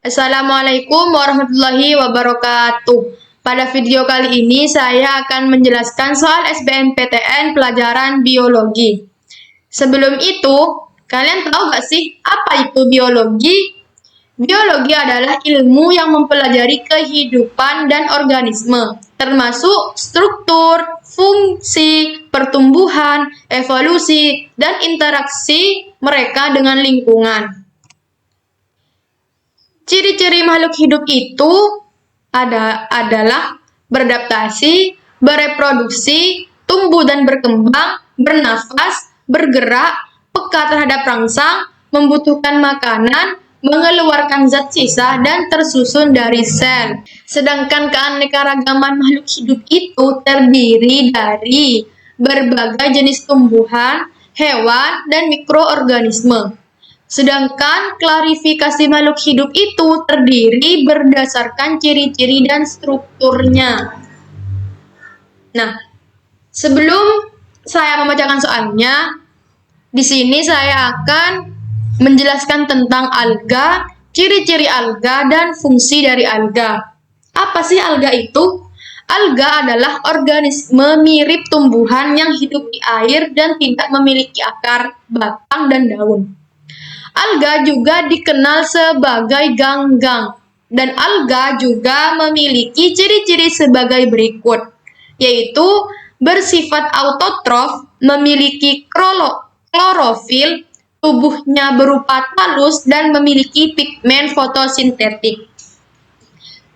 Assalamualaikum warahmatullahi wabarakatuh. Pada video kali ini saya akan menjelaskan soal SBMPTN pelajaran biologi. Sebelum itu, kalian tahu gak sih apa itu biologi? Biologi adalah ilmu yang mempelajari kehidupan dan organisme, termasuk struktur, fungsi, pertumbuhan, evolusi, dan interaksi mereka dengan lingkungan. Ciri-ciri makhluk hidup itu adalah beradaptasi, bereproduksi, tumbuh dan berkembang, bernafas, bergerak, peka terhadap rangsang, membutuhkan makanan, mengeluarkan zat sisa, dan tersusun dari sel. Sedangkan keanekaragaman makhluk hidup itu terdiri dari berbagai jenis tumbuhan, hewan, dan mikroorganisme. Sedangkan klarifikasi makhluk hidup itu terdiri berdasarkan ciri-ciri dan strukturnya. Nah, sebelum saya membacakan soalnya, di sini saya akan menjelaskan tentang alga, ciri-ciri alga, dan fungsi dari alga. Apa sih alga itu? Alga adalah organisme mirip tumbuhan yang hidup di air dan tidak memiliki akar, batang, dan daun. Alga juga dikenal sebagai ganggang, dan alga juga memiliki ciri-ciri sebagai berikut, yaitu bersifat autotrof, memiliki klorofil, tubuhnya berupa talus, dan memiliki pigmen fotosintetik.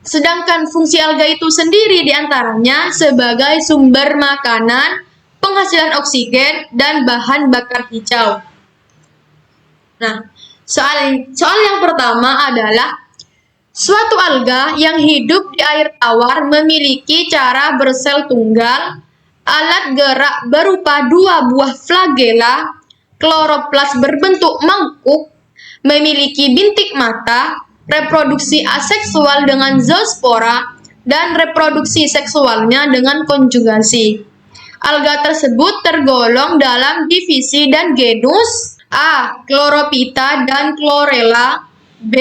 Sedangkan fungsi alga itu sendiri diantaranya sebagai sumber makanan, penghasilan oksigen, dan bahan bakar hijau. Nah, soal yang pertama adalah suatu alga yang hidup di air tawar memiliki cara bersel tunggal, alat gerak berupa dua buah flagela, kloroplas berbentuk mangkuk, memiliki bintik mata, reproduksi aseksual dengan zoospora, dan reproduksi seksualnya dengan konjugasi. Alga tersebut tergolong dalam divisi dan genus A. Chlorophyta dan Chlorella, B.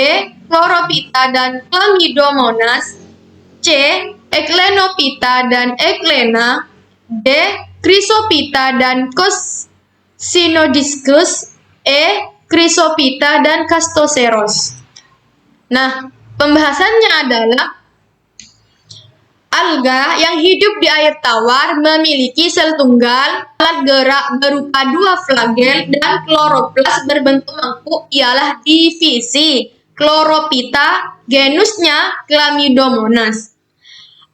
Chlorophyta dan Chlamydomonas, C. Echinophyta dan Echinna, D. Chrysophyta dan Coscinodiscus, E. Chrysophyta dan Castoceros. Nah, pembahasannya adalah alga yang hidup di air tawar memiliki sel tunggal, alat gerak berupa dua flagel, dan kloroplas berbentuk mangkuk ialah divisi Chlorophyta, genusnya Chlamydomonas.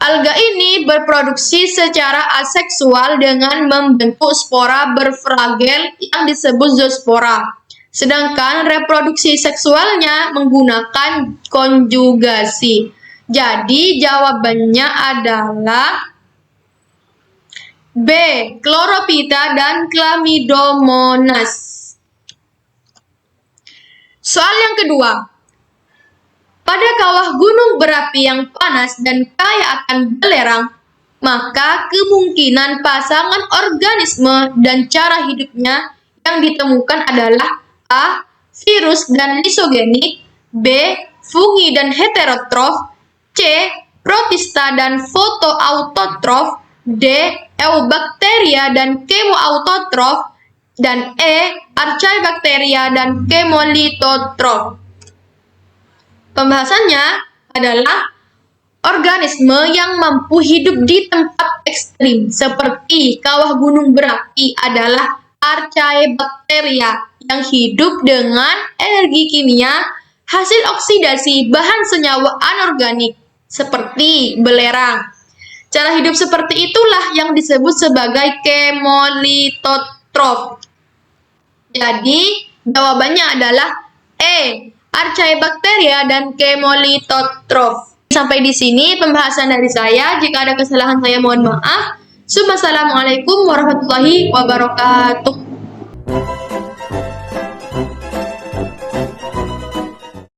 Alga ini berproduksi secara aseksual dengan membentuk spora berflagel yang disebut zoospora. Sedangkan reproduksi seksualnya menggunakan konjugasi. Jadi jawabannya adalah B. Chlorophyta dan Chlamydomonas. Soal yang kedua. Pada kawah gunung berapi yang panas dan kaya akan belerang, maka kemungkinan pasangan organisme dan cara hidupnya yang ditemukan adalah A. Virus dan lisogenik, B. Fungi dan heterotrof, C. Protista dan fotoautotrof, D. Eubacteria dan kemoautotrof, dan E. Archaebacteria dan kemolitotrof. Pembahasannya adalah organisme yang mampu hidup di tempat ekstrim seperti kawah gunung berapi adalah Archaebacteria yang hidup dengan energi kimia hasil oksidasi bahan senyawa anorganik seperti belerang. Cara hidup seperti itulah yang disebut sebagai kemolitotrof. Jadi, jawabannya adalah E. Archaebacteria dan kemolitotrof. Sampai di sini pembahasan dari saya. Jika ada kesalahan saya mohon maaf. Wassalamualaikum warahmatullahi wabarakatuh.